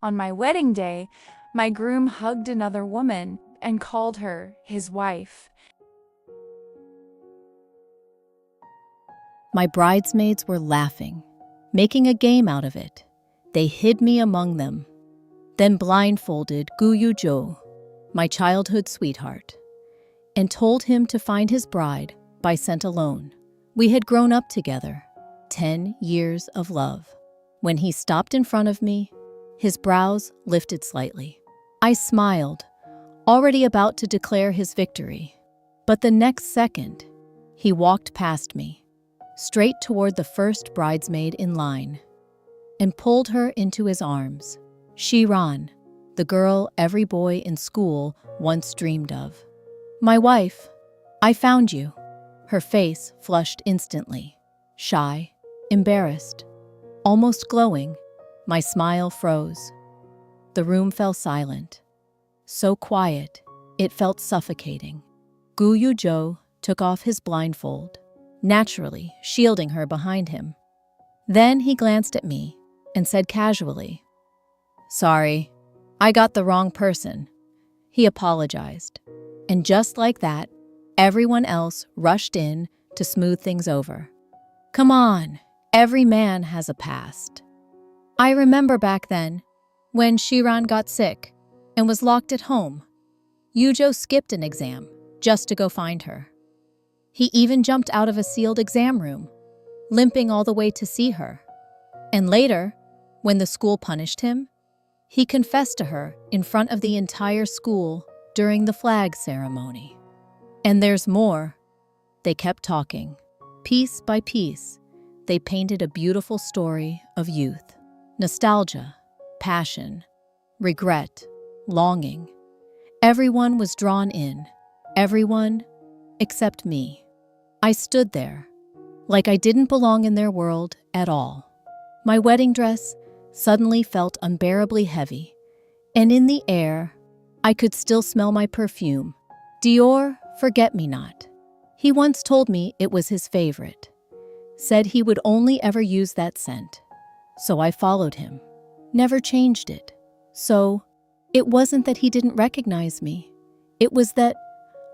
On my wedding day, my groom hugged another woman and called her his wife. My bridesmaids were laughing, making a game out of it. They hid me among them, then blindfolded Gu-yu-jo, my childhood sweetheart, and told him to find his bride by scent alone. We had grown up together, 10 years of love. When he stopped in front of me, his brows lifted slightly. I smiled, already about to declare his victory. But the next second, he walked past me, straight toward the first bridesmaid in line, and pulled her into his arms. Shiran, the girl every boy in school once dreamed of. "My wife, I found you." Her face flushed instantly, shy, embarrassed, almost glowing. My smile froze. The room fell silent. So quiet, it felt suffocating. Gu-yu-jo took off his blindfold, naturally shielding her behind him. Then he glanced at me and said casually, "Sorry, I got the wrong person." He apologized. And just like that, everyone else rushed in to smooth things over. Come on, every man has a past. I remember back then, when Shiran got sick and was locked at home. Yujo skipped an exam just to go find her. He even jumped out of a sealed exam room, limping all the way to see her. And later, when the school punished him, he confessed to her in front of the entire school during the flag ceremony. And there's more. They kept talking. Piece by piece, they painted a beautiful story of youth. Nostalgia, passion, regret, longing. Everyone was drawn in. Everyone except me. I stood there, like I didn't belong in their world at all. My wedding dress suddenly felt unbearably heavy, and in the air, I could still smell my perfume. Dior Forget-Me-Not. He once told me it was his favorite. Said he would only ever use that scent. So I followed him. Never changed it. So, it wasn't that he didn't recognize me. It was that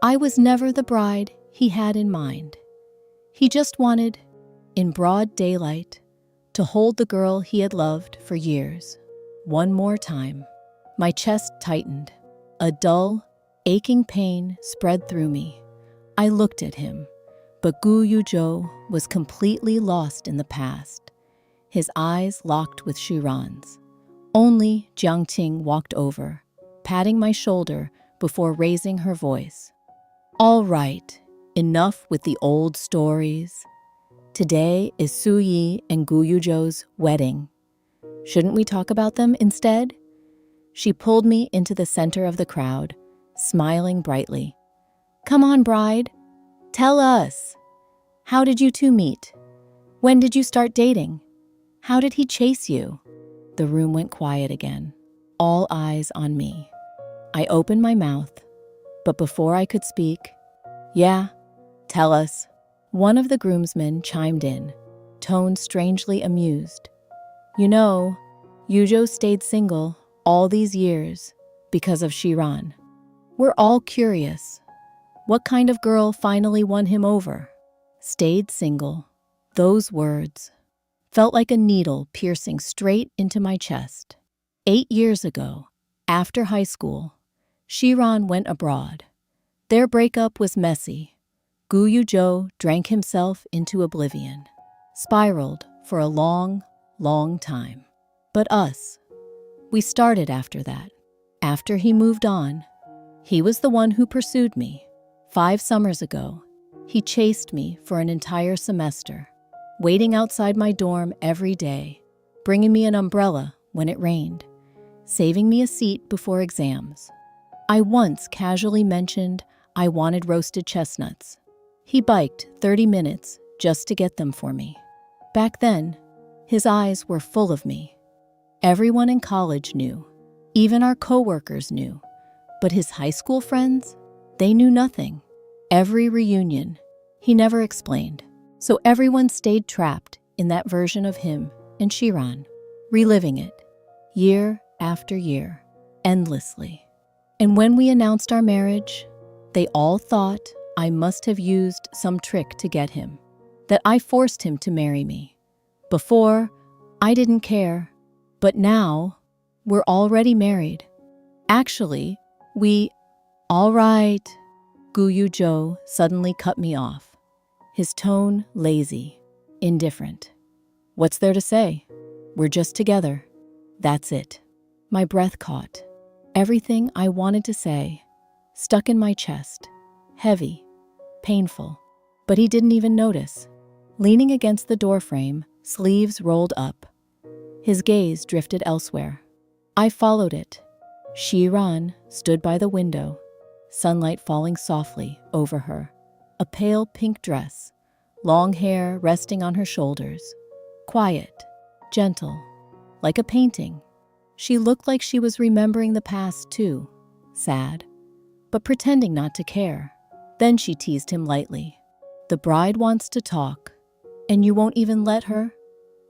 I was never the bride he had in mind. He just wanted, in broad daylight, to hold the girl he had loved for years. One more time. My chest tightened. A dull, aching pain spread through me. I looked at him, but Gu-yu-jo was completely lost in the past. His eyes locked with Shiran's. Only Jiangting walked over, patting my shoulder before raising her voice. "All right, enough with the old stories. Today is Su-yi and Gu-yu-jo's wedding. Shouldn't we talk about them instead?" She pulled me into the center of the crowd, smiling brightly. "Come on, bride. Tell us. How did you two meet? When did you start dating? How did he chase you?" The room went quiet again, all eyes on me. I opened my mouth, but before I could speak, "Yeah, tell us." One of the groomsmen chimed in, tone strangely amused. "You know, Yujo stayed single all these years because of Shiran. We're all curious. What kind of girl finally won him over?" Stayed single. Those words felt like a needle piercing straight into my chest. 8 years ago, after high school, Shiran went abroad. Their breakup was messy. Gu-yu-jo drank himself into oblivion, spiraled for a long, long time. But us, we started after that. After he moved on, he was the one who pursued me. 5 summers ago, he chased me for an entire semester, waiting outside my dorm every day, bringing me an umbrella when it rained, saving me a seat before exams. I once casually mentioned I wanted roasted chestnuts. He biked 30 minutes just to get them for me. Back then, his eyes were full of me. Everyone in college knew. Even our coworkers knew. But his high school friends, they knew nothing. Every reunion, he never explained. So everyone stayed trapped in that version of him and Shiran, reliving it, year after year, endlessly. And when we announced our marriage, they all thought I must have used some trick to get him, that I forced him to marry me. Before, I didn't care, but now, we're already married. Actually, all right, Guyu Zhou suddenly cut me off, his tone lazy, indifferent. What's there to say? We're just together. That's it. My breath caught. Everything I wanted to say, stuck in my chest, heavy, painful. But he didn't even notice. Leaning against the doorframe, sleeves rolled up. His gaze drifted elsewhere. I followed it. Shiran stood by the window, sunlight falling softly over her. A pale pink dress, long hair resting on her shoulders. Quiet, gentle, like a painting. She looked like she was remembering the past too, sad, but pretending not to care. Then she teased him lightly. The bride wants to talk, and you won't even let her?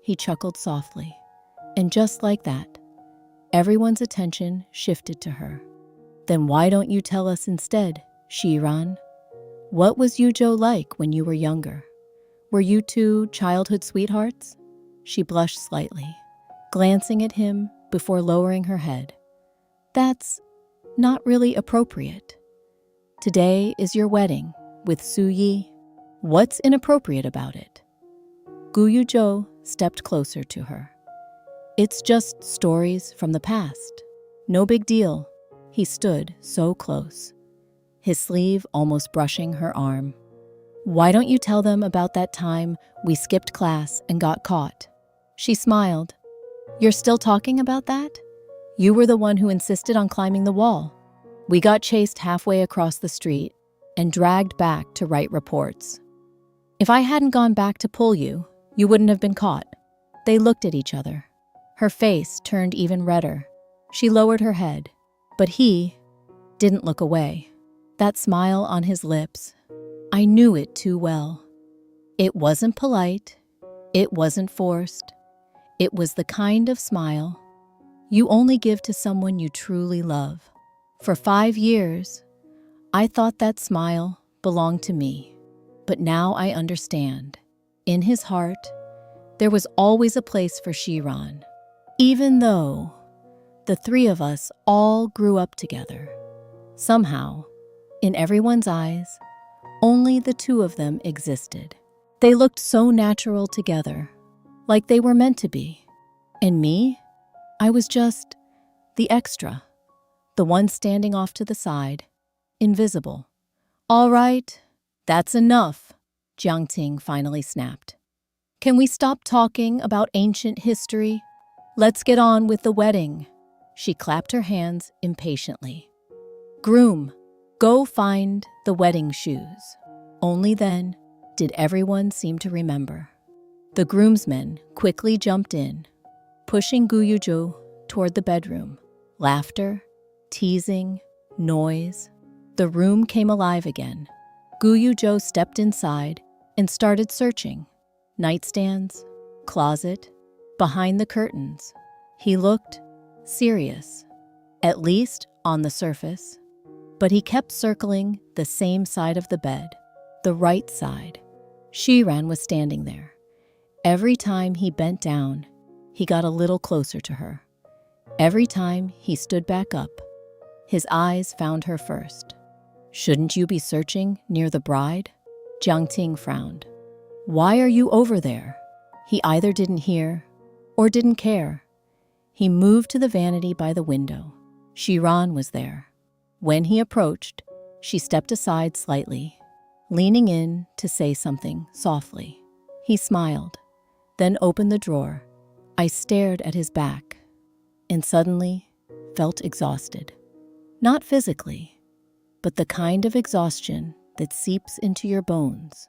He chuckled softly. And just like that, everyone's attention shifted to her. Then why don't you tell us instead, Shiran? What was Yuzhou like when you were younger? Were you two childhood sweethearts? She blushed slightly, glancing at him before lowering her head. That's not really appropriate. Today is your wedding with Su Yi. What's inappropriate about it? Guyu Zhou stepped closer to her. It's just stories from the past. No big deal. He stood so close, his sleeve almost brushing her arm. Why don't you tell them about that time we skipped class and got caught? She smiled. You're still talking about that? You were the one who insisted on climbing the wall. We got chased halfway across the street and dragged back to write reports. If I hadn't gone back to pull you, you wouldn't have been caught. They looked at each other. Her face turned even redder. She lowered her head, but he didn't look away. That smile on his lips, I knew it too well. It wasn't polite. It wasn't forced. It was the kind of smile you only give to someone you truly love. For 5 years, I thought that smile belonged to me. But now I understand. In his heart, there was always a place for Shiran. Even though the three of us all grew up together, somehow, in everyone's eyes, only the two of them existed. They looked so natural together, like they were meant to be. And me? I was just the extra, the one standing off to the side, invisible. All right, that's enough, Jiang Ting finally snapped. Can we stop talking about ancient history? Let's get on with the wedding. She clapped her hands impatiently. Groom, go find the wedding shoes. Only then did everyone seem to remember. The groomsmen quickly jumped in, pushing Guyu Zhou toward the bedroom. Laughter, teasing, noise. The room came alive again. Guyu Zhou stepped inside and started searching. Nightstands, closet, behind the curtains. He looked serious, at least on the surface. But he kept circling the same side of the bed, the right side. Shiran was standing there. Every time he bent down, he got a little closer to her. Every time he stood back up, his eyes found her first. Shouldn't you be searching near the bride? Jiang Ting frowned. Why are you over there? He either didn't hear or didn't care. He moved to the vanity by the window. Shiran was there. When he approached, she stepped aside slightly, leaning in to say something softly. He smiled, then opened the drawer. I stared at his back and suddenly felt exhausted. Not physically, but the kind of exhaustion that seeps into your bones,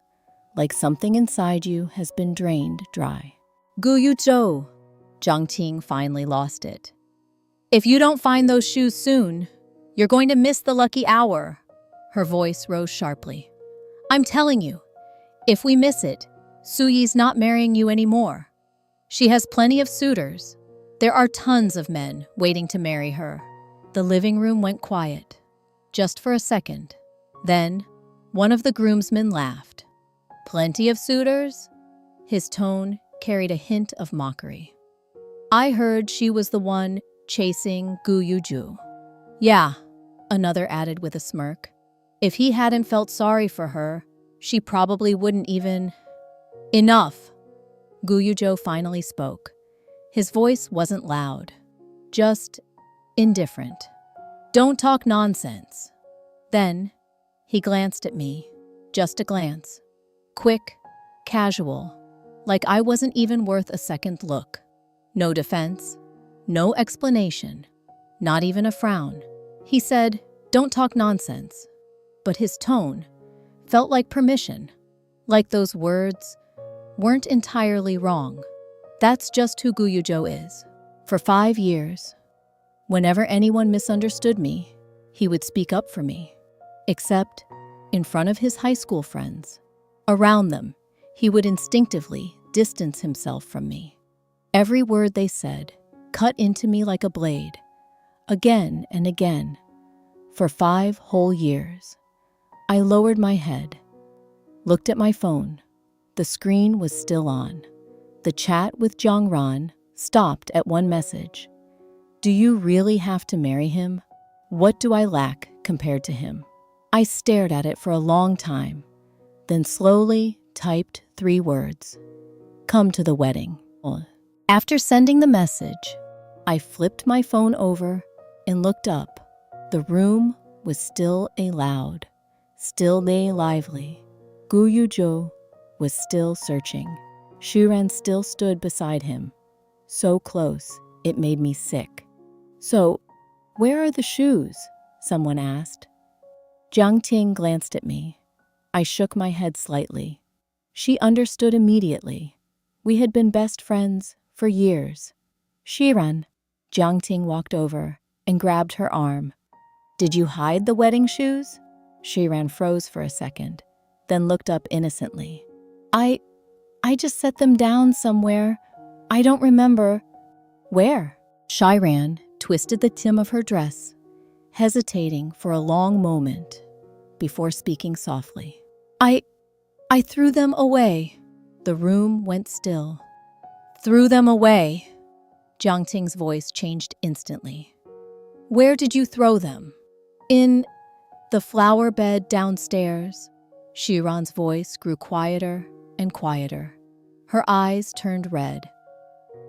like something inside you has been drained dry. Guyu Zhou, Jiang Ting finally lost it. If you don't find those shoes soon, you're going to miss the lucky hour. Her voice rose sharply. I'm telling you, if we miss it, Su Yi's not marrying you anymore. She has plenty of suitors, There are tons of men waiting to marry her. The living room went quiet, just for a second. Then, one of the groomsmen laughed. Plenty of suitors? His tone carried a hint of mockery. I heard she was the one chasing Gu Yuju. Yeah, another added with a smirk. If he hadn't felt sorry for her, she probably wouldn't even... Enough! Gu Yujo finally spoke. His voice wasn't loud, just indifferent. Don't talk nonsense. Then, he glanced at me, just a glance. Quick, casual, like I wasn't even worth a second look. No defense, no explanation, not even a frown. He said, "Don't talk nonsense." But his tone felt like permission, like those words weren't entirely wrong. That's just who Gu Yujo is. For 5 years, whenever anyone misunderstood me, he would speak up for me. Except in front of his high school friends. Around them, he would instinctively distance himself from me. Every word they said cut into me like a blade, again and again. For 5 whole years, I lowered my head, looked at my phone. The screen was still on. The chat with Jiangran stopped at one message. Do you really have to marry him? What do I lack compared to him? I stared at it for a long time, then slowly typed 3 words. Come to the wedding. After sending the message, I flipped my phone over and looked up. The room was still loud, still lively. Gu Yujo was still searching. Shuran still stood beside him, so close it made me sick. So, where are the shoes? Someone asked. Jiang Ting glanced at me. I shook my head slightly. She understood immediately. We had been best friends for years. Shiran, Jiang Ting walked over and grabbed her arm. Did you hide the wedding shoes? Shiran froze for a second, then looked up innocently. I just set them down somewhere. I don't remember. Where? Shiran twisted the hem of her dress, hesitating for a long moment before speaking softly. I threw them away. The room went still. Threw them away. Jiang Ting's voice changed instantly. Where did you throw them? In the flower bed downstairs. Shiran's voice grew quieter and quieter. Her eyes turned red.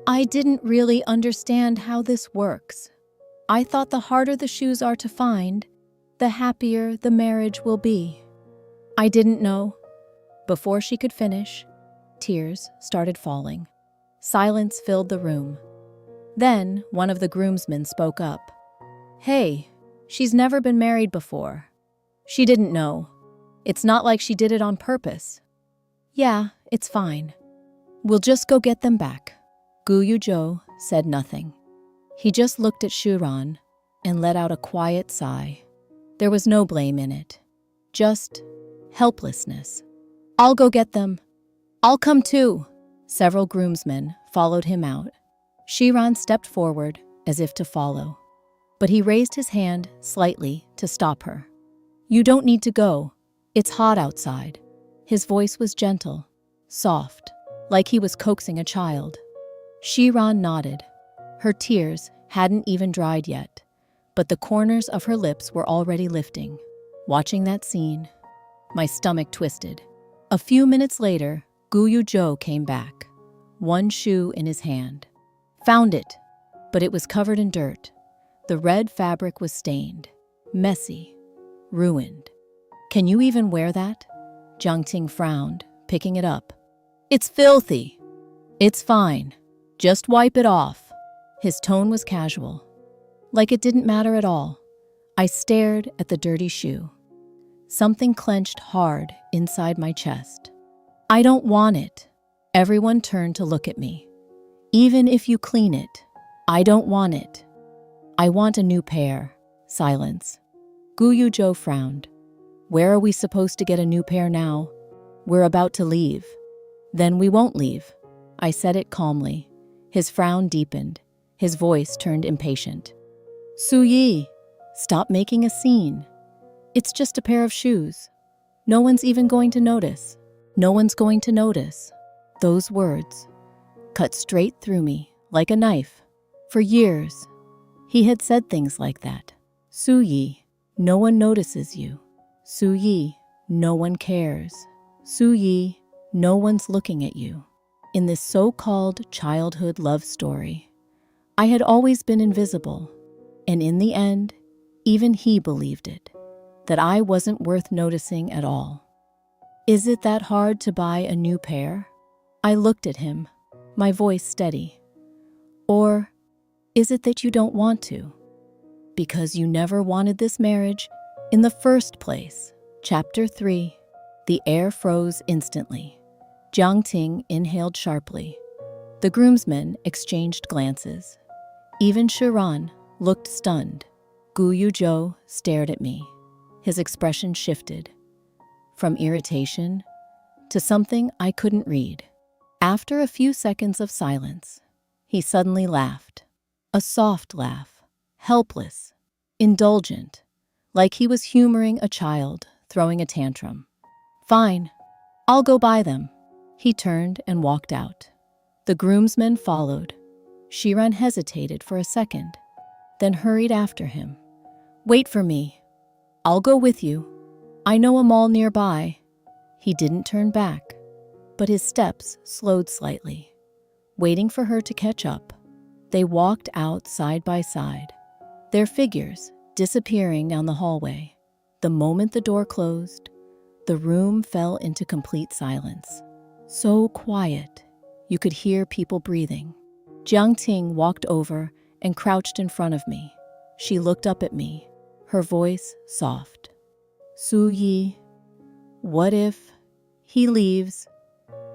I didn't really understand how this works. I thought the harder the shoes are to find, the happier the marriage will be. I didn't know. Before she could finish, tears started falling. Silence filled the room. Then one of the groomsmen spoke up. Hey, she's never been married before. She didn't know. It's not like she did it on purpose. Yeah, it's fine. We'll just go get them back. Gu Yujo said nothing. He just looked at Shuran and let out a quiet sigh. There was no blame in it, just helplessness. I'll go get them. I'll come too. Several groomsmen followed him out. Shiran stepped forward as if to follow, but he raised his hand slightly to stop her. You don't need to go. It's hot outside. His voice was gentle, soft, like he was coaxing a child. Shiran nodded. Her tears hadn't even dried yet, but the corners of her lips were already lifting. Watching that scene, my stomach twisted. A few minutes later, Gu Yujo came back, one shoe in his hand. Found it, but it was covered in dirt. The red fabric was stained, messy, ruined. Can you even wear that? Jiang Ting frowned, picking it up. It's filthy. It's fine. Just wipe it off. His tone was casual, like it didn't matter at all. I stared at the dirty shoe. Something clenched hard inside my chest. I don't want it. Everyone turned to look at me. Even if you clean it, I don't want it. I want a new pair. Silence. Gu Yujo frowned. Where are we supposed to get a new pair now? We're about to leave. Then we won't leave. I said it calmly. His frown deepened. His voice turned impatient. Su Yi, stop making a scene. It's just a pair of shoes. No one's even going to notice. No one's going to notice. Those words cut straight through me like a knife. For years, he had said things like that. Su Yi, no one notices you. Su Yi, no one cares. Su Yi, no one's looking at you. In this so-called childhood love story, I had always been invisible, and in the end, even he believed it, that I wasn't worth noticing at all. Is it that hard to buy a new pair? I looked at him, my voice steady. Or is it that you don't want to? Because you never wanted this marriage in the first place. Chapter 3. The air froze instantly. Jiang Ting inhaled sharply. The groomsmen exchanged glances. Even Shiran looked stunned. Gu Yuzhou stared at me. His expression shifted from irritation to something I couldn't read. After a few seconds of silence, he suddenly laughed. A soft laugh, helpless, indulgent, like he was humoring a child throwing a tantrum. Fine, I'll go buy them. He turned and walked out. The groomsmen followed. Shiran hesitated for a second, then hurried after him. Wait for me. I'll go with you. I know a mall nearby. He didn't turn back, but his steps slowed slightly. Waiting for her to catch up, they walked out side by side, their figures disappearing down the hallway. The moment the door closed, the room fell into complete silence. So quiet, you could hear people breathing. Jiang Ting walked over and crouched in front of me. She looked up at me, her voice soft. Su Yi, what if he leaves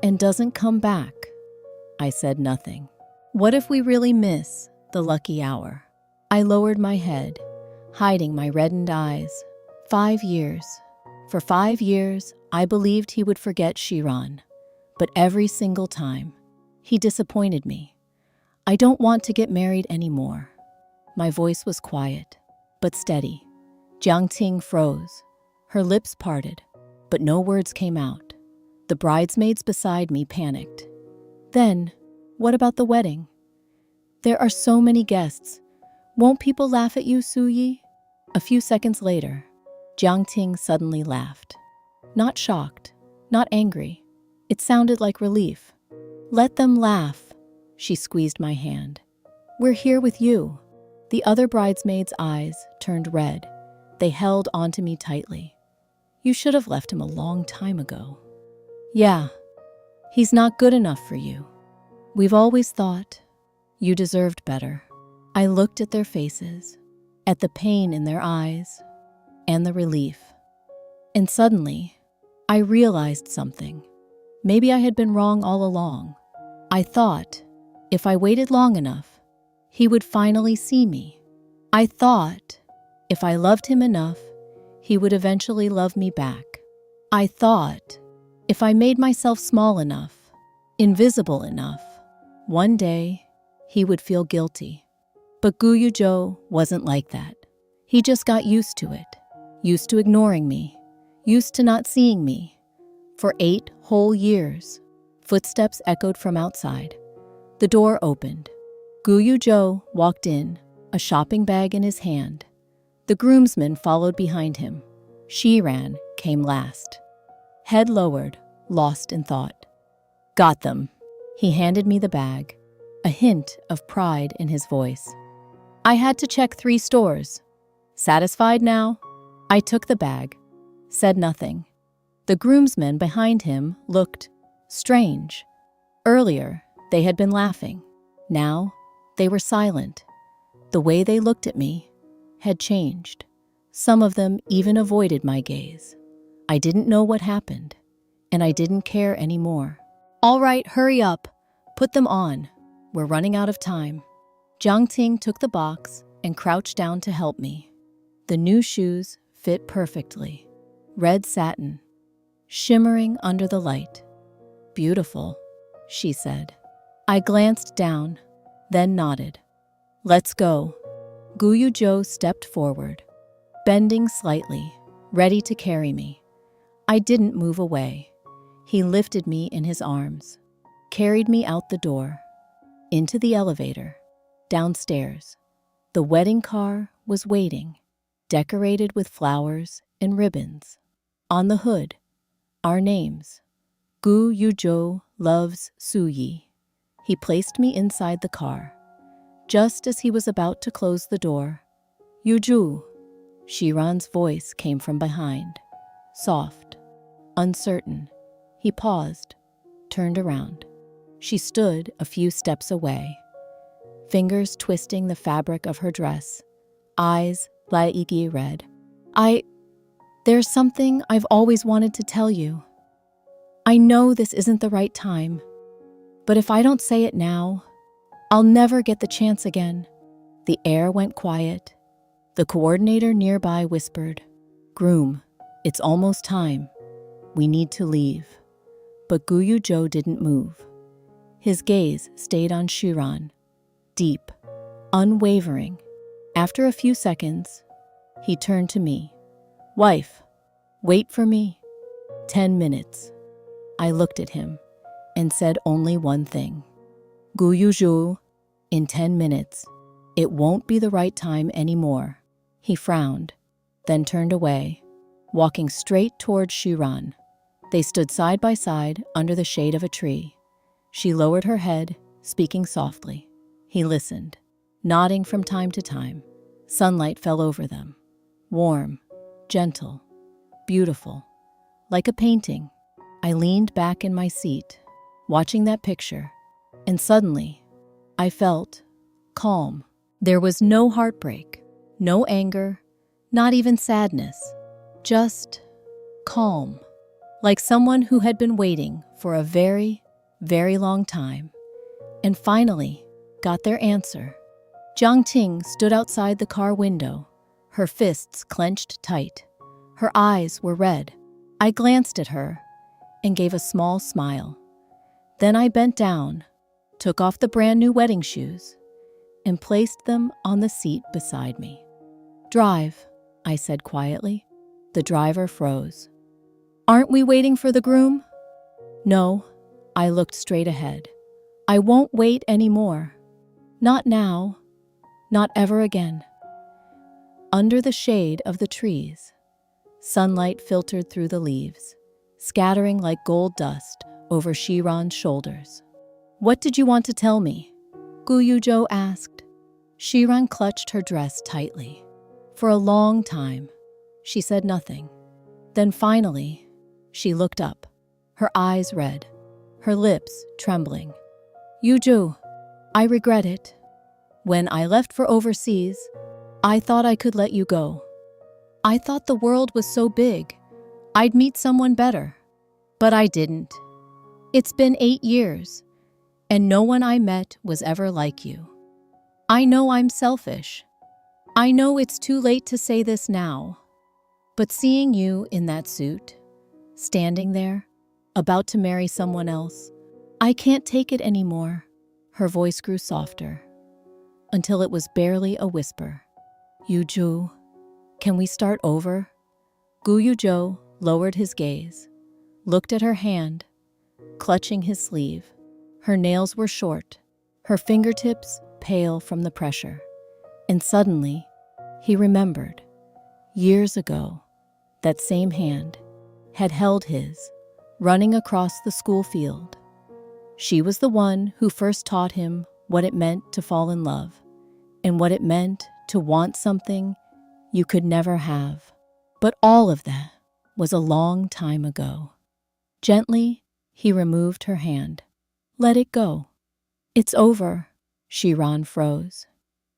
and doesn't come back? I said nothing. What if we really miss the lucky hour? I lowered my head, hiding my reddened eyes. 5 years. For 5 years, I believed he would forget Shiran. But every single time, he disappointed me. I don't want to get married anymore. My voice was quiet, but steady. Jiang Ting froze. Her lips parted, but no words came out. The bridesmaids beside me panicked. Then, what about the wedding? There are so many guests. Won't people laugh at you, Su Yi? A few seconds later, Jiang Ting suddenly laughed. Not shocked, not angry. It sounded like relief. Let them laugh. She squeezed my hand. We're here with you. The other bridesmaids' eyes turned red. They held onto me tightly. You should have left him a long time ago. Yeah, he's not good enough for you. We've always thought you deserved better. I looked at their faces, at the pain in their eyes, and the relief. And suddenly, I realized something. Maybe I had been wrong all along. I thought, if I waited long enough, he would finally see me. I thought, if I loved him enough, he would eventually love me back. I thought, if I made myself small enough, invisible enough, one day he would feel guilty. But Gu Yuzhou wasn't like that. He just got used to it, used to ignoring me, used to not seeing me. For 8 whole years, footsteps echoed from outside. The door opened. Gu Yuzhou walked in, a shopping bag in his hand. The groomsmen followed behind him. Shiran came last. Head lowered, lost in thought. Got them. He handed me the bag, a hint of pride in his voice. I had to check 3 stores. Satisfied now? I took the bag, said nothing. The groomsmen behind him looked strange. Earlier, they had been laughing. Now, they were silent. The way they looked at me had changed. Some of them even avoided my gaze. I didn't know what happened, and I didn't care anymore. All right, hurry up. Put them on. We're running out of time. Jiang Ting took the box and crouched down to help me. The new shoes fit perfectly. Red satin, shimmering under the light. Beautiful, she said. I glanced down, then nodded. Let's go. Guyujo stepped forward, bending slightly, ready to carry me. I didn't move away. He lifted me in his arms, carried me out the door, into the elevator, downstairs. The wedding car was waiting, decorated with flowers and ribbons. On the hood, our names. Gu Yujo loves Suyi. He placed me inside the car. Just as he was about to close the door, Yuju, Shiran's voice came from behind. Soft, uncertain. He paused, turned around. She stood a few steps away, fingers twisting the fabric of her dress, eyes laigi red. There's something I've always wanted to tell you. I know this isn't the right time, but if I don't say it now, I'll never get the chance again. The air went quiet. The coordinator nearby whispered, Groom, it's almost time. We need to leave. But Guyujo didn't move. His gaze stayed on Shiran, deep, unwavering. After a few seconds, he turned to me. Wife, wait for me. 10 minutes. I looked at him and said only one thing. Guyujo, in 10 minutes, it won't be the right time anymore. He frowned, then turned away, walking straight toward Shiran. They stood side by side under the shade of a tree. She lowered her head, speaking softly. He listened, nodding from time to time. Sunlight fell over them, warm, gentle, beautiful, like a painting. I leaned back in my seat, watching that picture, and suddenly, I felt calm. There was no heartbreak, no anger, not even sadness, just calm, like someone who had been waiting for a very, very long time, and finally got their answer. Jiang Ting stood outside the car window, her fists clenched tight. Her eyes were red. I glanced at her and gave a small smile. Then I bent down, took off the brand new wedding shoes, and placed them on the seat beside me. Drive, I said quietly. The driver froze. Aren't we waiting for the groom? No, I looked straight ahead. I won't wait anymore. Not now, not ever again. Under the shade of the trees, sunlight filtered through the leaves, scattering like gold dust over Shiran's shoulders. What did you want to tell me? Guyujo asked. Shiran clutched her dress tightly. For a long time, she said nothing. Then finally, she looked up, her eyes red, her lips trembling. Yuju, I regret it. When I left for overseas, I thought I could let you go. I thought the world was so big, I'd meet someone better. But I didn't. It's been 8 years, and no one I met was ever like you. I know I'm selfish. I know it's too late to say this now. But seeing you in that suit, standing there, about to marry someone else, I can't take it anymore. Her voice grew softer, until it was barely a whisper. Yuju, can we start over? Guyujo lowered his gaze, looked at her hand, clutching his sleeve. Her nails were short, her fingertips pale from the pressure. And suddenly, he remembered. Years ago, that same hand had held his, running across the school field. She was the one who first taught him what it meant to fall in love, and what it meant to want something you could never have. But all of that was a long time ago. Gently, he removed her hand. Let it go. It's over. Shiran froze.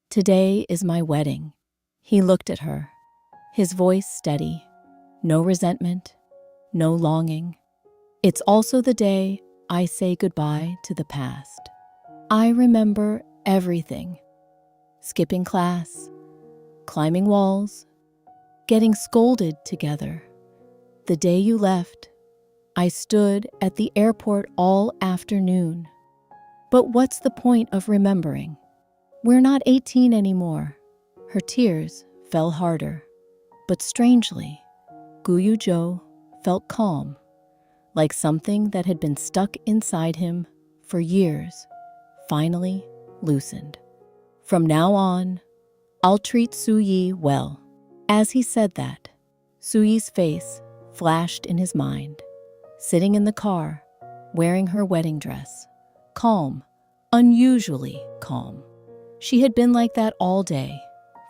Today is my wedding. He looked at her, his voice steady. No resentment, no longing. It's also the day I say goodbye to the past. I remember everything. Skipping class, climbing walls, getting scolded together. The day you left, I stood at the airport all afternoon. But what's the point of remembering We're not 18 anymore. Her tears fell harder. But strangely, Guyujo felt calm, like something that had been stuck inside him for years finally loosened. From now on, I'll treat Suyi well. As he said that, Suyi's face flashed in his mind, sitting in the car, wearing her wedding dress, calm, unusually calm. She had been like that all day,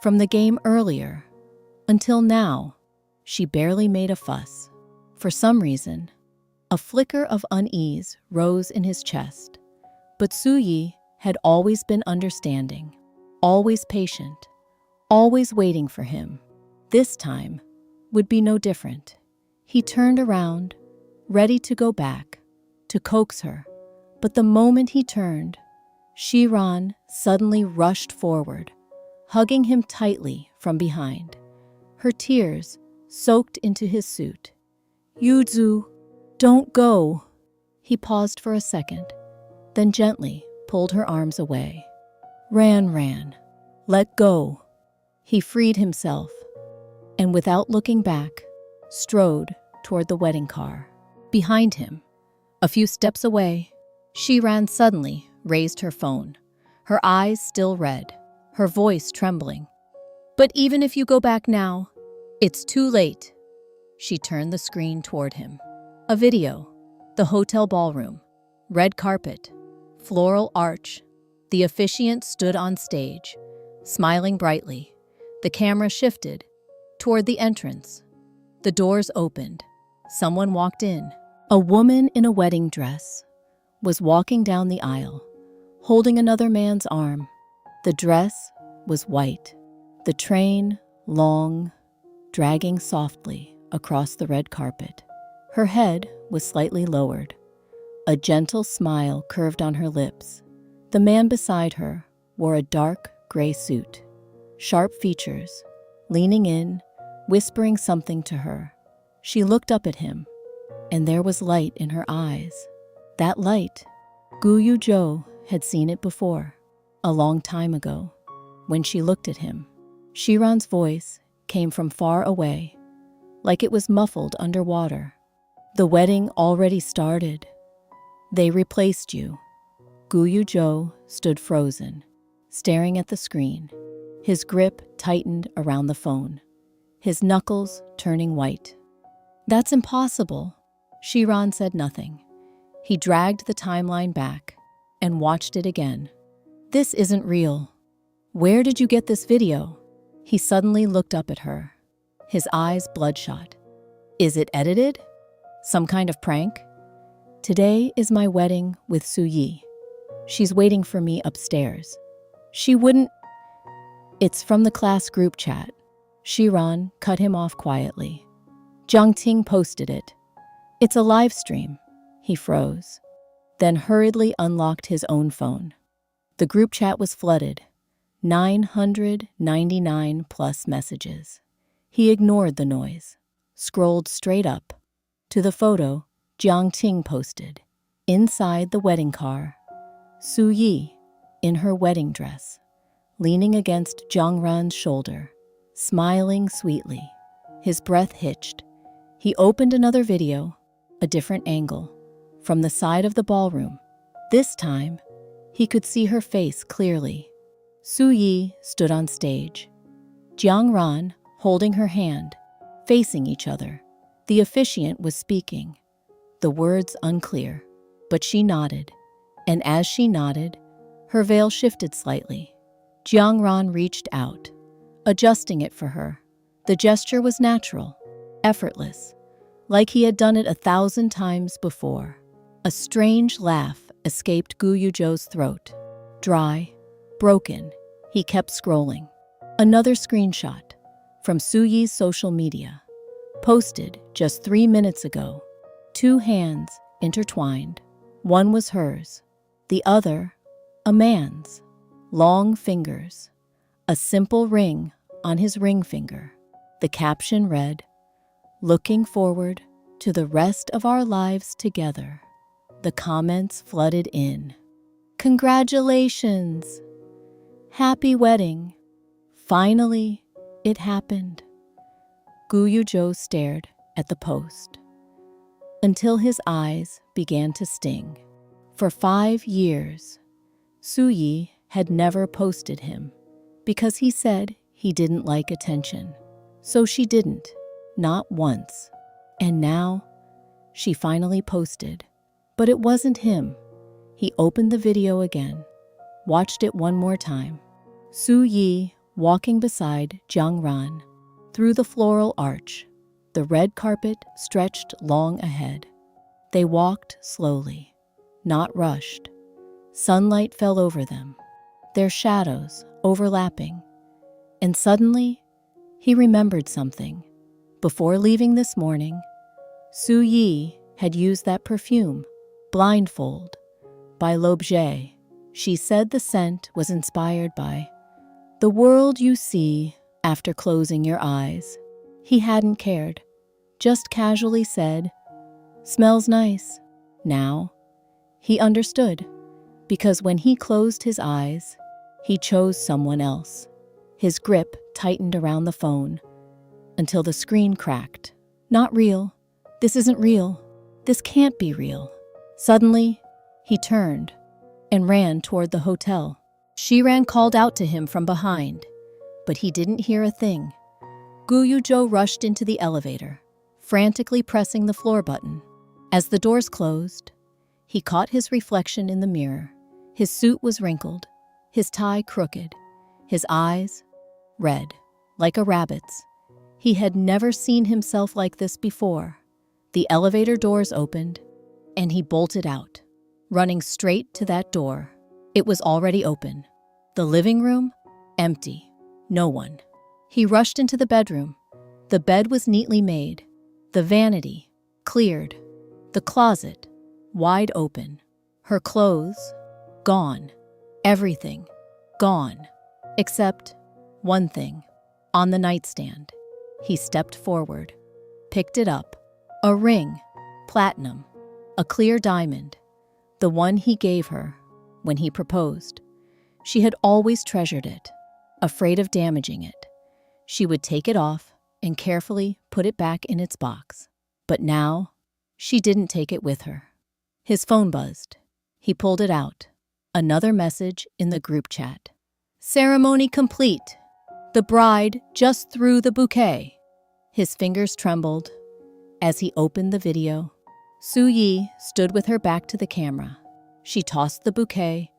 from the game earlier, until now. She barely made a fuss. For some reason, a flicker of unease rose in his chest. But Suyi had always been understanding, always patient, always waiting for him. This time would be no different. He turned around, ready to go back, to coax her. But the moment he turned, Shiran suddenly rushed forward, hugging him tightly from behind. Her tears soaked into his suit. "Yuzu, don't go." He paused for a second, then gently pulled her arms away. Ran, let go." He freed himself, and without looking back, strode toward the wedding car. Behind him, a few steps away, Shiran suddenly raised her phone, her eyes still red, her voice trembling. "But even if you go back now, it's too late." She turned the screen toward him. A video, the hotel ballroom, red carpet, floral arch. The officiant stood on stage, smiling brightly. The camera shifted toward the entrance. The doors opened. Someone walked in. A woman in a wedding dress was walking down the aisle, holding another man's arm. The dress was white. The train, long, dragging softly across the red carpet. Her head was slightly lowered. A gentle smile curved on her lips. The man beside her wore a dark gray suit, sharp features, leaning in, whispering something to her. She looked up at him, and there was light in her eyes. That light, Guyujo had seen it before, a long time ago, when she looked at him. Shiran's voice came from far away, like it was muffled underwater. "The wedding already started. They replaced you." Guyujo stood frozen, staring at the screen, his grip tightened around the phone, his knuckles turning white. "That's impossible." Shiran said nothing. He dragged the timeline back and watched it again. "This isn't real. Where did you get this video?" He suddenly looked up at her, his eyes bloodshot. "Is it edited? Some kind of prank?" "Today is my wedding with Suyi. She's waiting for me upstairs. She wouldn't—" "It's from the class group chat." Shiran cut him off quietly. "Jiangting posted it. It's a live stream." He froze, then hurriedly unlocked his own phone. The group chat was flooded, 999 plus messages. He ignored the noise, scrolled straight up to the photo Jiangting posted. Inside the wedding car, Suyi, in her wedding dress, leaning against Zhangran's shoulder, smiling sweetly. His breath hitched. He opened another video, a different angle, from the side of the ballroom. This time, he could see her face clearly. Suyi stood on stage, Jiangran holding her hand, facing each other. The officiant was speaking, the words unclear, but she nodded. And as she nodded, her veil shifted slightly. Jiangran reached out, adjusting it for her. The gesture was natural, effortless, like he had done it 1,000 times before. A strange laugh escaped Guyujo's throat. Dry, broken, he kept scrolling. Another screenshot from Suyi's social media, posted just 3 minutes ago. 2 hands intertwined. One was hers, the other a man's. Long fingers, a simple ring on his ring finger. The caption read, "Looking forward to the rest of our lives together." The comments flooded in. "Congratulations! Happy wedding. Finally, it happened. Guyujo stared at the post until his eyes began to sting. For 5 years, Suyi had never posted him because he said he didn't like attention. So she didn't, not once. And now, she finally posted. But it wasn't him. He opened the video again, watched it one more time. Suyi walking beside Jiang Ran through the floral arch. The red carpet stretched long ahead. They walked slowly, not rushed. Sunlight fell over them, their shadows overlapping. And suddenly, he remembered something. Before leaving this morning, Suyi had used that perfume, Blindfold, by L'Objet. She said the scent was inspired by the world you see after closing your eyes. He hadn't cared, just casually said, "Smells nice." Now, he understood, because when he closed his eyes, he chose someone else. His grip tightened around the phone until the screen cracked. Not real. This isn't real. This can't be real. Suddenly, he turned and ran toward the hotel. Shiran called out to him from behind, but he didn't hear a thing. Guyujo rushed into the elevator, frantically pressing the floor button. As the doors closed, he caught his reflection in the mirror. His suit was wrinkled, his tie crooked, his eyes red, like a rabbit's. He had never seen himself like this before. The elevator doors opened, and he bolted out, running straight to that door. It was already open. The living room, empty. No one. He rushed into the bedroom. The bed was neatly made. The vanity, cleared. The closet, wide open. Her clothes, gone. Everything, gone. Except one thing. On the nightstand. He stepped forward, picked it up. A ring, platinum, a clear diamond, the one he gave her when he proposed. She had always treasured it, afraid of damaging it. She would take it off and carefully put it back in its box. But now, she didn't take it with her. His phone buzzed. He pulled it out. Another message in the group chat. Ceremony complete. The bride just threw the bouquet. His fingers trembled as he opened the video. Suyi stood with her back to the camera. She tossed the bouquet,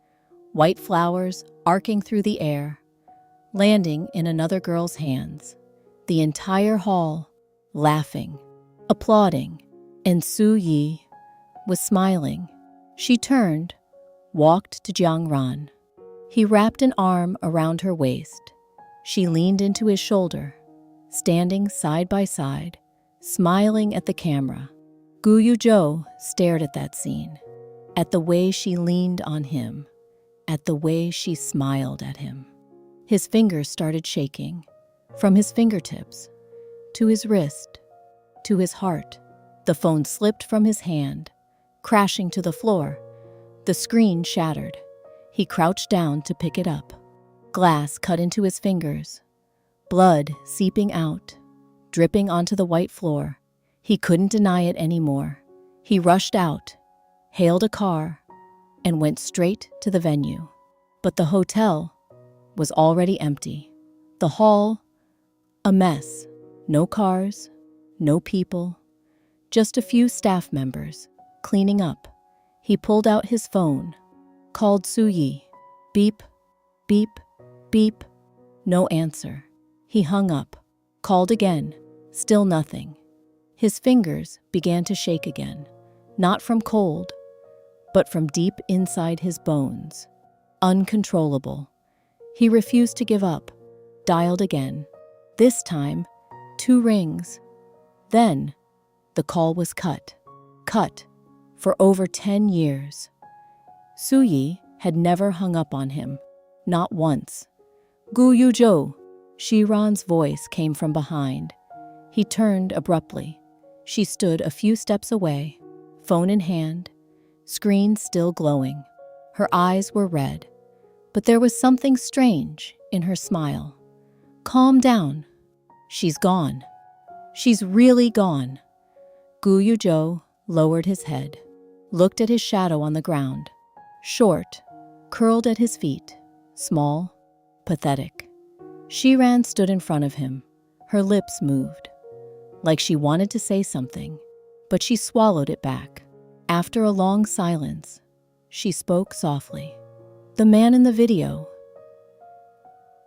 white flowers arcing through the air, landing in another girl's hands. The entire hall, laughing, applauding, and Suyi was smiling. She turned, walked to Jiang Ran. He wrapped an arm around her waist. She leaned into his shoulder, standing side by side, smiling at the camera. Guyujo stared at that scene, at the way she leaned on him, at the way she smiled at him. His fingers started shaking, from his fingertips, to his wrist, to his heart. The phone slipped from his hand, crashing to the floor. The screen shattered. He crouched down to pick it up. Glass cut into his fingers, blood seeping out, dripping onto the white floor. He couldn't deny it anymore. He rushed out, hailed a car, and went straight to the venue. But the hotel was already empty. The hall, a mess. No cars, no people, just a few staff members cleaning up. He pulled out his phone, called Suyi. Beep, beep, beep. No answer. He hung up, called again, still nothing. His fingers began to shake again, not from cold, but from deep inside his bones. Uncontrollable. He refused to give up, dialed again. This time, 2 rings. Then, the call was cut. Cut for over 10 years. Suyi had never hung up on him, not once. Guyujo, Shiran's voice came from behind. He turned abruptly. She stood a few steps away, phone in hand, screen still glowing. Her eyes were red, but there was something strange in her smile. Calm down. She's gone. She's really gone. Gu Yuzhou lowered his head, looked at his shadow on the ground. Short, curled at his feet, small, pathetic. Shiran stood in front of him. Her lips moved, like she wanted to say something, but she swallowed it back. After a long silence, she spoke softly. The man in the video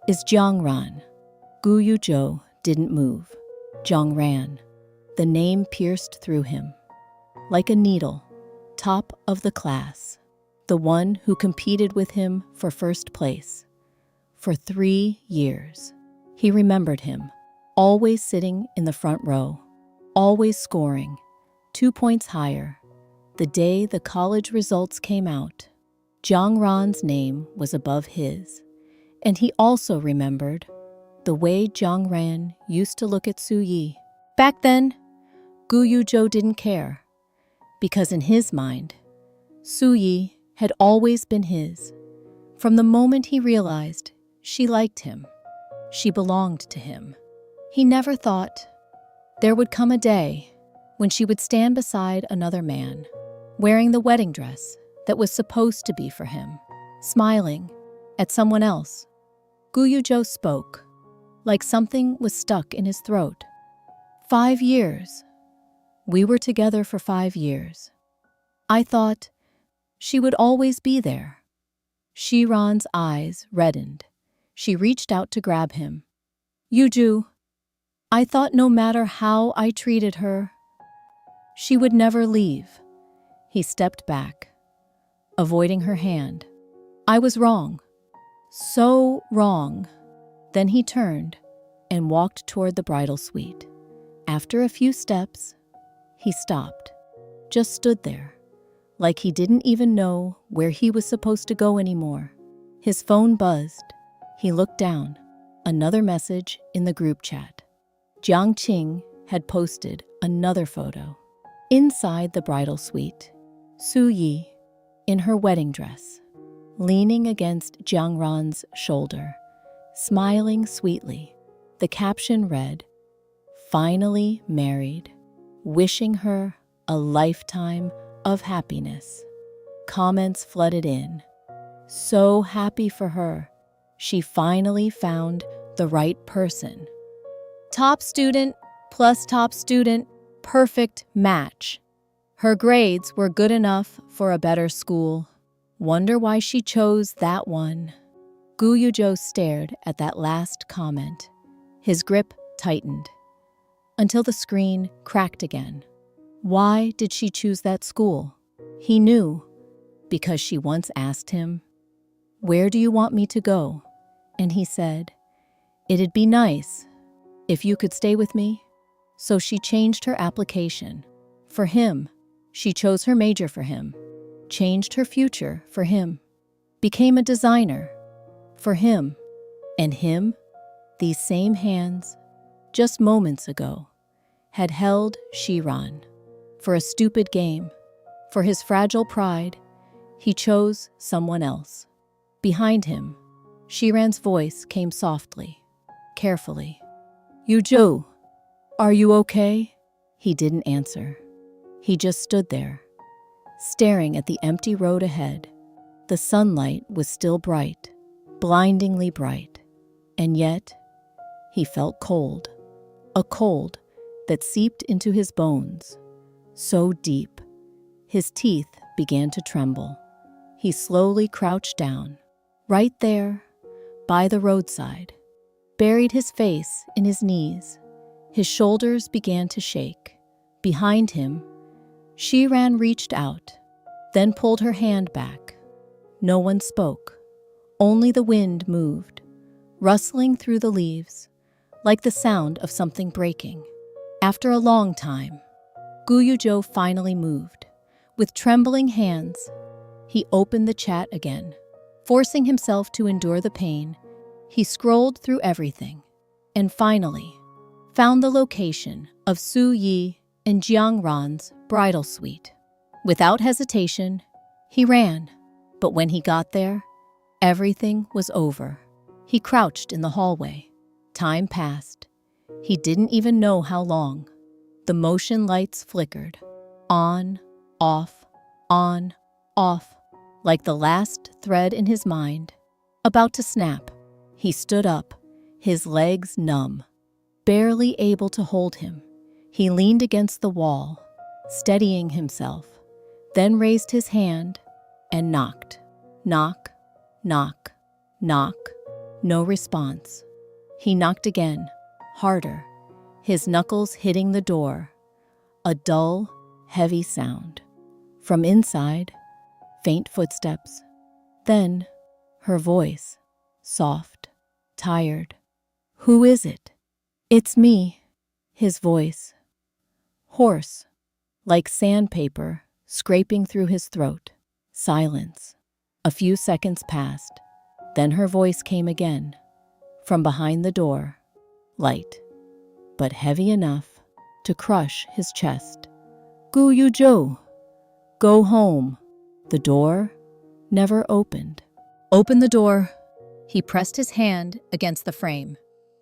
is Jiang Ran. Gu Yuzhou didn't move. Jiang Ran. The name pierced through him. Like a needle, top of the class. The one who competed with him for first place. For 3 years. He remembered him, always sitting in the front row, always scoring, 2 points higher. The day the college results came out, Jiang Ran's name was above his, and he also remembered the way Jiang Ran used to look at Su Yi. Back then, Gu Yuzhou didn't care, because in his mind, Su Yi had always been his. From the moment he realized she liked him, she belonged to him. He never thought there would come a day when she would stand beside another man, wearing the wedding dress that was supposed to be for him, smiling at someone else. Gu Yuzhou spoke, like something was stuck in his throat. 5 years. We were together for 5 years. I thought she would always be there. Shiran's eyes reddened. She reached out to grab him. Yuzhou, I thought no matter how I treated her, she would never leave. He stepped back, avoiding her hand. I was wrong. So wrong. Then he turned and walked toward the bridal suite. After a few steps, he stopped, just stood there, like he didn't even know where he was supposed to go anymore. His phone buzzed. He looked down. Another message in the group chat. Jiang Qing had posted another photo. Inside the bridal suite, Su Yi, in her wedding dress, leaning against Jiang Ran's shoulder, smiling sweetly. The caption read, "Finally married, wishing her a lifetime of happiness." Comments flooded in. So happy for her. She finally found the right person. Top student plus top student, perfect match. Her grades were good enough for a better school. Wonder why she chose that one. Gu Yuzhou stared at that last comment. His grip tightened, until the screen cracked again. Why did she choose that school? He knew, because she once asked him, "Where do you want me to go?" And he said, "It'd be nice if you could stay with me." So she changed her application. For him, she chose her major for him, changed her future for him, became a designer for him. And him, these same hands, just moments ago, had held Shiran. For a stupid game, for his fragile pride, he chose someone else. Behind him, Shiran's voice came softly, carefully. "Yuzhou, are you okay?" He didn't answer. He just stood there, staring at the empty road ahead. The sunlight was still bright, blindingly bright, and yet he felt cold. A cold that seeped into his bones, so deep. His teeth began to tremble. He slowly crouched down, right there, by the roadside, buried his face in his knees. His shoulders began to shake. Behind him, Shiran reached out, then pulled her hand back. No one spoke. Only the wind moved, rustling through the leaves, like the sound of something breaking. After a long time, Gu Yuzhou finally moved. With trembling hands, he opened the chat again. Forcing himself to endure the pain, he scrolled through everything, and finally found the location of Su Yi and Jiang Ran's bridal suite. Without hesitation, he ran. But when he got there, Everything was over. He crouched in the hallway. Time passed. He didn't even know how long. The motion lights flickered. On, off, on, off, like the last thread in his mind. About to snap, he stood up, his legs numb. Barely able to hold him, he leaned against the wall, steadying himself, then raised his hand and knocked. Knock, knock, knock. No response. He knocked again, harder, his knuckles hitting the door. A dull, heavy sound. From inside, faint footsteps. Then, her voice, soft, tired. "Who is it?" "It's me," his voice. Hoarse, like sandpaper scraping through his throat. Silence. A few seconds passed. Then her voice came again. From behind the door, light, but heavy enough to crush his chest. "Gu-yu-jo, go home." The door never opened. "Open the door." He pressed his hand against the frame,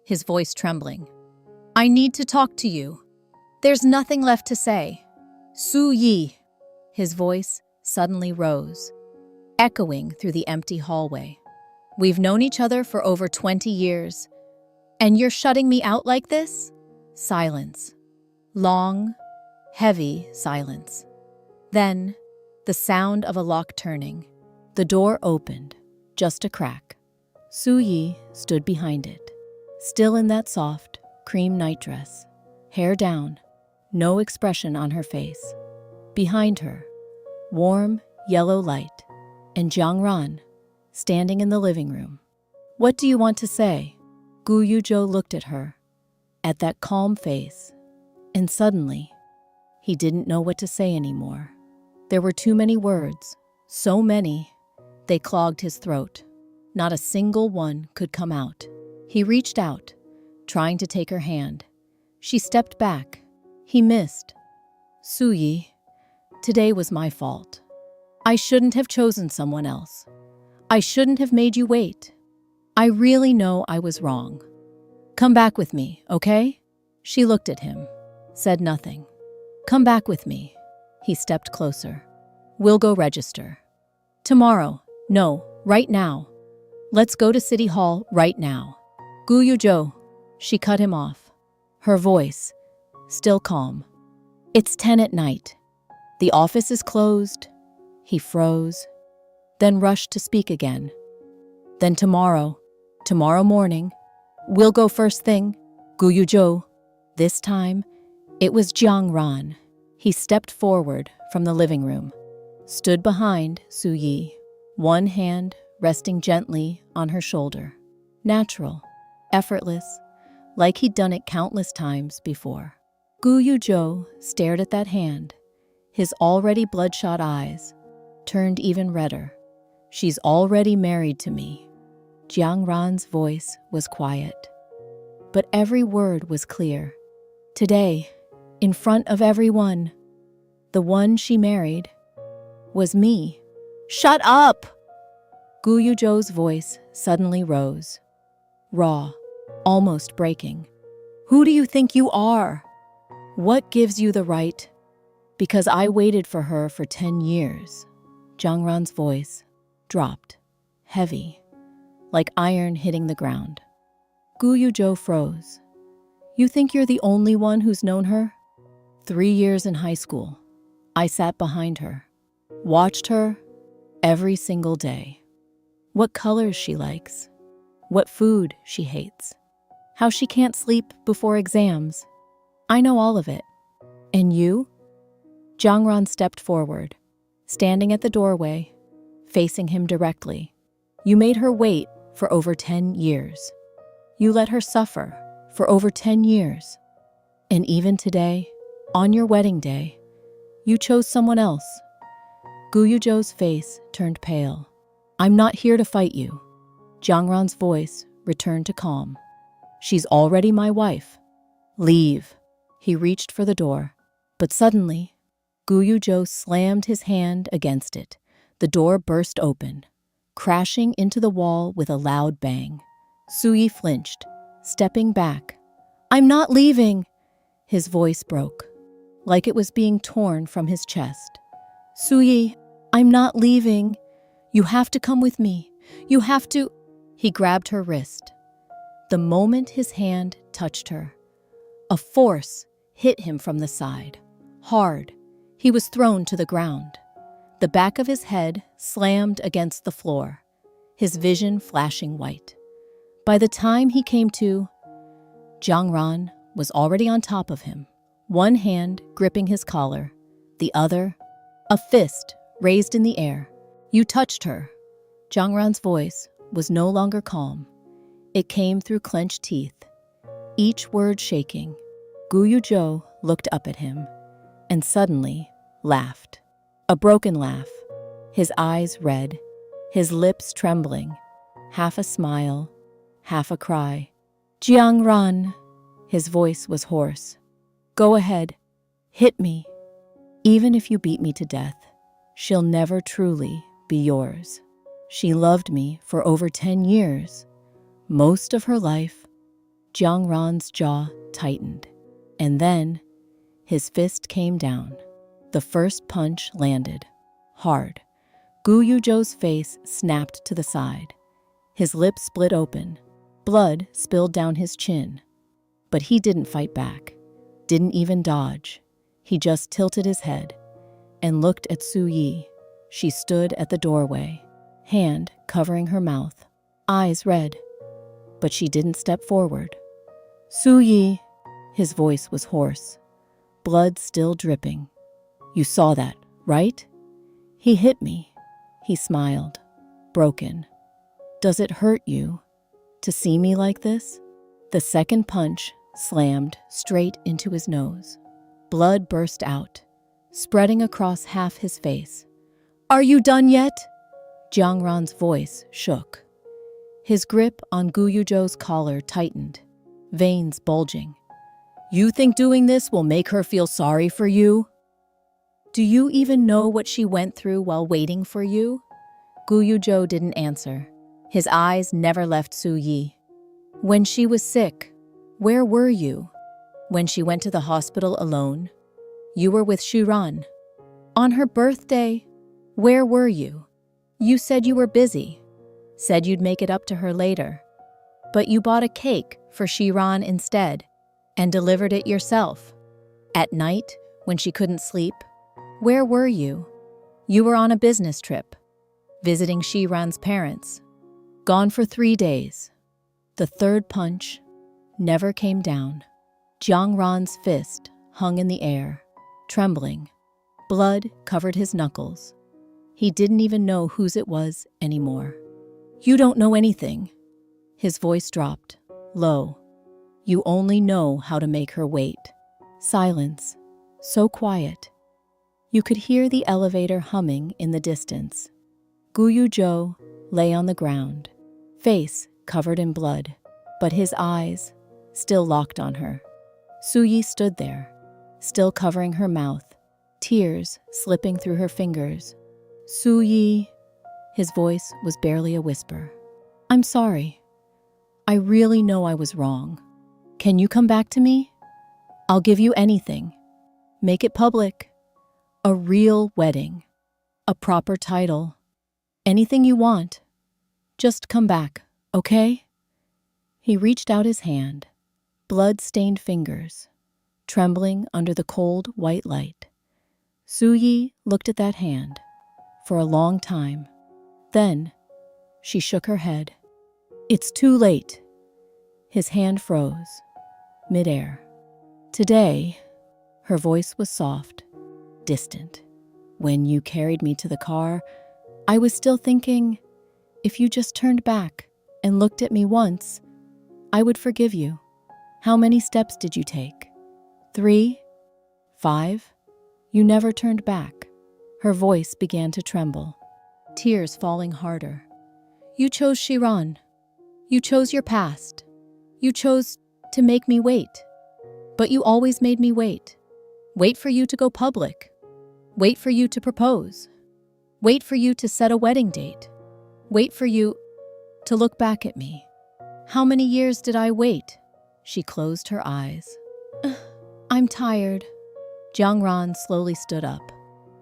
his voice trembling. "I need to talk to you. There's nothing left to say." "Su-yi." His voice suddenly rose, echoing through the empty hallway. "We've known each other for over 20 years, and you're shutting me out like this?" Silence. Long, heavy silence. Then, the sound of a lock turning. The door opened, just a crack. Su-yi stood behind it, still in that soft, cream nightdress, hair down, no expression on her face. Behind her, warm, yellow light, and Jiangran, standing in the living room. "What do you want to say?" Gu-yu-jo looked at her, at that calm face, and suddenly, he didn't know what to say anymore. There were too many words, so many, they clogged his throat. Not a single one could come out. He reached out, trying to take her hand. She stepped back. He missed. "Su-yi, today was my fault. I shouldn't have chosen someone else. I shouldn't have made you wait. I really know I was wrong. Come back with me, okay?" She looked at him, said nothing. "Come back with me." He stepped closer. "We'll go register." "Tomorrow. No, right now. Let's go to City Hall right now." "Gu-yu-jo." She cut him off. Her voice, still calm. "It's 10 at night. The office is closed." He froze, then rushed to speak again. "Then tomorrow morning, we'll go first thing, Gu-yu-jo." This time, it was Jiangran. He stepped forward from the living room, stood behind Su-yi, one hand resting gently on her shoulder. Natural, effortless, like he'd done it countless times before. Gu-yu-jo stared at that hand, his already bloodshot eyes turned even redder. "She's already married to me." Jiangran's voice was quiet, but every word was clear. Today, in front of everyone, the one she married was me. "Shut up!" Gu-yu-jo's voice suddenly rose, raw, almost breaking. "Who do you think you are? What gives you the right?" "Because I waited for her for 10 years. Jiangran's voice dropped, heavy, like iron hitting the ground. Gu-yu-jo froze. "You think you're the only one who's known her?" 3 years in high school. I sat behind her, watched her every single day. What colors she likes, what food she hates, how she can't sleep before exams. I know all of it. And you? Jiangran stepped forward, standing at the doorway, facing him directly. You made her wait for over 10 years. You let her suffer for over 10 years. And even today, on your wedding day, you chose someone else. Gu-yu-jo's face turned pale. I'm not here to fight you. Jiangran's voice returned to calm. She's already my wife. Leave. He reached for the door, but suddenly, Gu-yu-jo slammed his hand against it. The door burst open. crashing into the wall with a loud bang. Suyi flinched, stepping back. "I'm not leaving!" His voice broke, like it was being torn from his chest. "Suyi, I'm not leaving. You have to come with me. You have to—" He grabbed her wrist. The moment his hand touched her, a force hit him from the side. Hard, he was thrown to the ground. The back of his head slammed against the floor, his vision flashing white. By the time he came to, Jiang Ran was already on top of him, one hand gripping his collar, the other, a fist raised in the air. "You touched her." Jiang Ran's voice was no longer calm. It came through clenched teeth, each word shaking. Gu Yuzhou looked up at him and suddenly laughed. A broken laugh, his eyes red, his lips trembling, half a smile, half a cry. "Jiang Ran," his voice was hoarse. "Go ahead, hit me. Even if you beat me to death, she'll never truly be yours. She loved me for over 10 years, most of her life." Jiang Ran's jaw tightened, and then his fist came down. The first punch landed, hard. Gu Yuzhou's face snapped to the side. His lips split open. Blood spilled down his chin. But he didn't fight back, didn't even dodge. He just tilted his head and looked at Suyi. She stood at the doorway, hand covering her mouth, eyes red. But she didn't step forward. "Suyi," his voice was hoarse, blood still dripping. "You saw that, right?" "He hit me." He smiled, broken. "Does it hurt you to see me like this?" The second punch slammed straight into his nose. Blood burst out, spreading across half his face. "Are you done yet?" Jiang Ran's voice shook. His grip on Gu Yuzhou's collar tightened, veins bulging. "You think doing this will make her feel sorry for you? Do you even know what she went through while waiting for you?" Gu Yuzhou didn't answer. His eyes never left Suyi. "When she was sick, where were you? When she went to the hospital alone, you were with Shiran. On her birthday, where were you? You said you were busy, said you'd make it up to her later. But you bought a cake for Shiran instead and delivered it yourself. At night, when she couldn't sleep, where were you? You were on a business trip, visiting Shiran's parents. Gone for 3 days." The third punch never came down. Jiang Ran's fist hung in the air, trembling. Blood covered his knuckles. He didn't even know whose it was anymore. "You don't know anything." His voice dropped, low. "You only know how to make her wait." Silence, so quiet. You could hear the elevator humming in the distance. Gu Yuzhou lay on the ground, face covered in blood, but his eyes still locked on her. Suyi stood there, still covering her mouth, tears slipping through her fingers. "Suyi," his voice was barely a whisper. "I'm sorry. I really know I was wrong. Can you come back to me? I'll give you anything. Make it public. A real wedding. A proper title. Anything you want. Just come back, okay?" He reached out his hand, blood-stained fingers, trembling under the cold white light. Suyi looked at that hand for a long time. Then she shook her head. "It's too late." His hand froze, midair. "Today," her voice was soft, distant. "When you carried me to the car, I was still thinking, if you just turned back and looked at me once, I would forgive you. How many steps did you take? 3? 5? You never turned back." Her voice began to tremble, tears falling harder. "You chose Shiran. You chose your past. You chose to make me wait. But you always made me wait. Wait for you to go public. Wait for you to propose. Wait for you to set a wedding date. Wait for you to look back at me. How many years did I wait? She closed her eyes. I'm tired. Jiangran slowly stood up,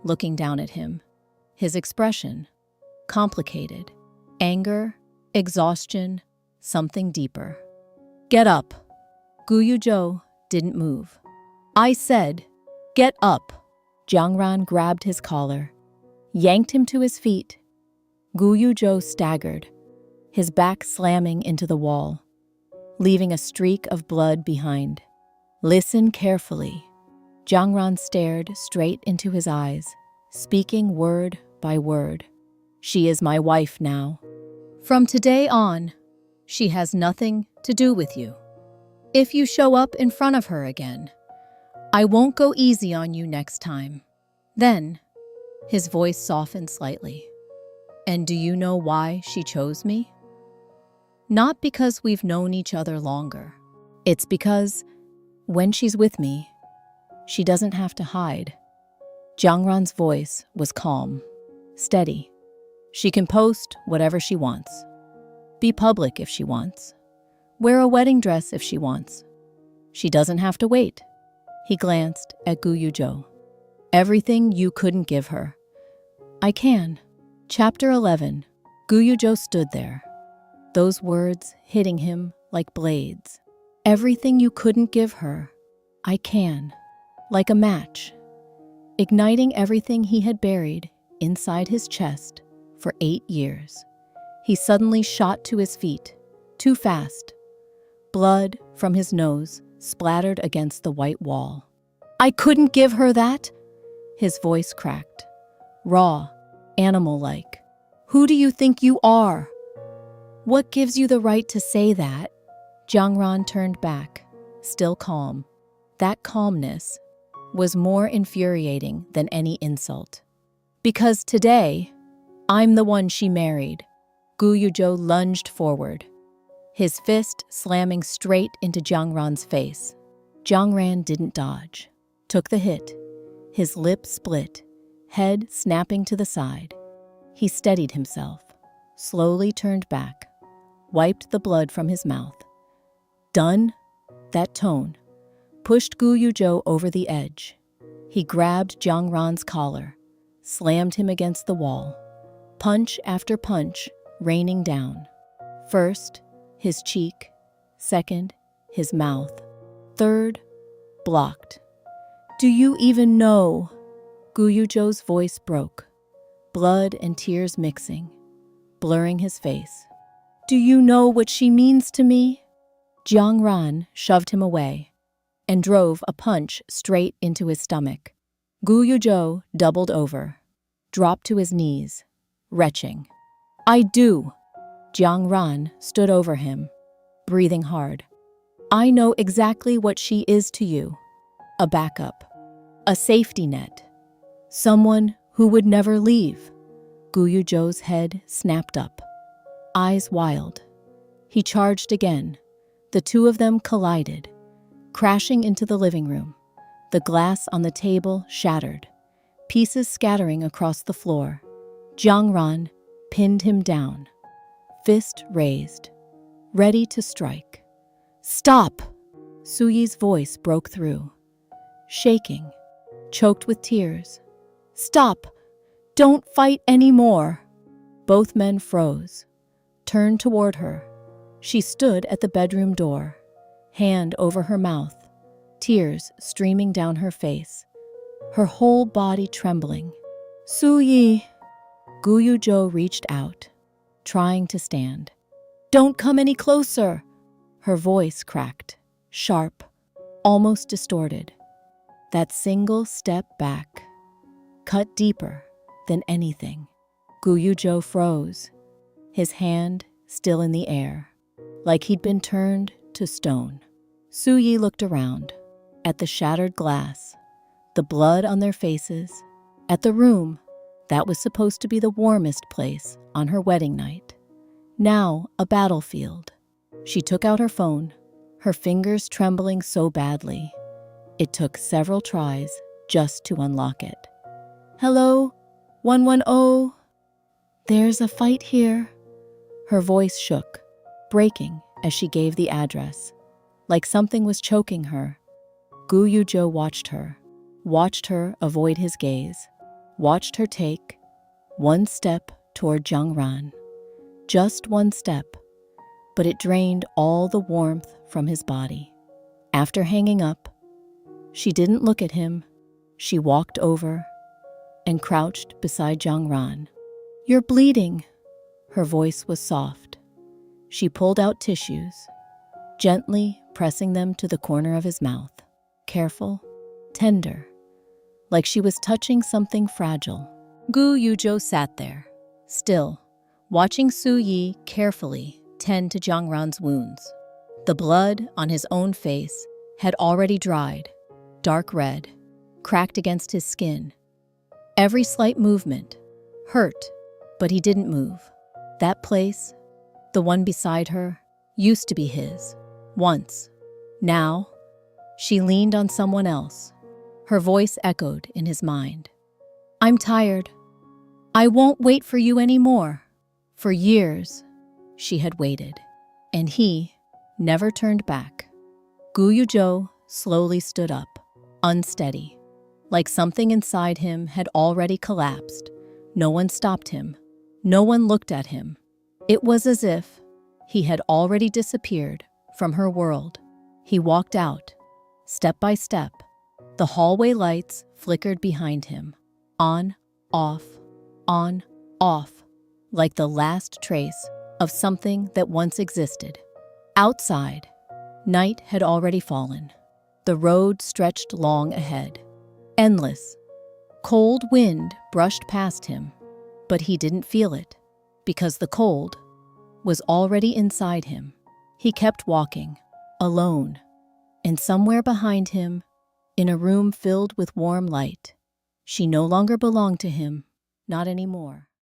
looking down at him. His expression, complicated. Anger, exhaustion, something deeper. Get up. Gu Yuzhou didn't move. I said, get up. Jiangran grabbed his collar, yanked him to his feet. Gu Yuzhou staggered, his back slamming into the wall, leaving a streak of blood behind. Listen carefully. Jiangran stared straight into his eyes, speaking word by word. She is my wife now. From today on, she has nothing to do with you. If you show up in front of her again, I won't go easy on you next time. Then, his voice softened slightly. And do you know why she chose me? Not because we've known each other longer. It's because when she's with me, she doesn't have to hide. Jiangran's voice was calm, steady. She can post whatever she wants, be public if she wants, wear a wedding dress if she wants. She doesn't have to wait. He glanced at Gu Yuzhou. Everything you couldn't give her, I can. Chapter 11. Gu Yuzhou stood there, those words hitting him like blades. Everything you couldn't give her, I can. Like a match, igniting everything he had buried inside his chest for 8 years. He suddenly shot to his feet, too fast. Blood from his nose splattered against the white wall. I couldn't give her that? His voice cracked, raw, animal-like. Who do you think you are? What gives you the right to say that? Jiangran turned back, still calm. That calmness was more infuriating than any insult. Because today, I'm the one she married. Gu Yuzhou lunged forward, his fist slamming straight into Jiangran's face. Jiangran didn't dodge, took the hit, his lips split, head snapping to the side. He steadied himself, slowly turned back, wiped the blood from his mouth. Done? That tone pushed Gu Yuzhou over the edge. He grabbed Jiangran's collar, slammed him against the wall, punch after punch raining down. First, his cheek, second, his mouth, third, blocked. Do you even know? Gu Yuzhou's voice broke, blood and tears mixing, blurring his face. Do you know what she means to me? Jiangran shoved him away and drove a punch straight into his stomach. Gu Yuzhou doubled over, dropped to his knees, retching. I do. Jiangran stood over him, breathing hard. I know exactly what she is to you. A backup, a safety net, someone who would never leave. Gu Yuzhou's head snapped up, eyes wild. He charged again. The two of them collided, crashing into the living room. The glass on the table shattered, pieces scattering across the floor. Jiangran pinned him down, fist raised, ready to strike. Stop! Suyi's voice broke through, shaking, choked with tears. Stop! Don't fight anymore! Both men froze, turned toward her. She stood at the bedroom door, hand over her mouth, tears streaming down her face, her whole body trembling. Suyi! Gu Yuzhou reached out, trying to stand. Don't come any closer! Her voice cracked, sharp, almost distorted. That single step back, cut deeper than anything. Gu Yuzhou froze, his hand still in the air, like he'd been turned to stone. Suyi looked around, at the shattered glass, the blood on their faces, at the room that was supposed to be the warmest place on her wedding night. Now a battlefield. She took out her phone, her fingers trembling so badly. It took several tries just to unlock it. Hello? 110? There's a fight here. Her voice shook, breaking as she gave the address, like something was choking her. Gu Yujo watched her avoid his gaze, watched her take one step toward Jiangran. Just one step, but it drained all the warmth from his body. After hanging up, she didn't look at him. She walked over and crouched beside Jiangran. "You're bleeding." Her voice was soft. She pulled out tissues, gently pressing them to the corner of his mouth. Careful, tender, like she was touching something fragile. Gu Yujo sat there, still, watching Su Yi carefully tend to Jiangran's wounds. The blood on his own face had already dried, dark red, cracked against his skin. Every slight movement hurt, but he didn't move. That place, the one beside her, used to be his, once. Now, she leaned on someone else. Her voice echoed in his mind. "I'm tired. I won't wait for you anymore." For years, she had waited, and he never turned back. Gu Yujo slowly stood up, unsteady, like something inside him had already collapsed. No one stopped him. No one looked at him. It was as if he had already disappeared from her world. He walked out, step by step. The hallway lights flickered behind him, on, off, like the last trace of something that once existed. Outside, night had already fallen. The road stretched long ahead, endless. Cold wind brushed past him, but he didn't feel it, because the cold was already inside him. He kept walking, alone, and somewhere behind him, in a room filled with warm light, she no longer belonged to him, not anymore.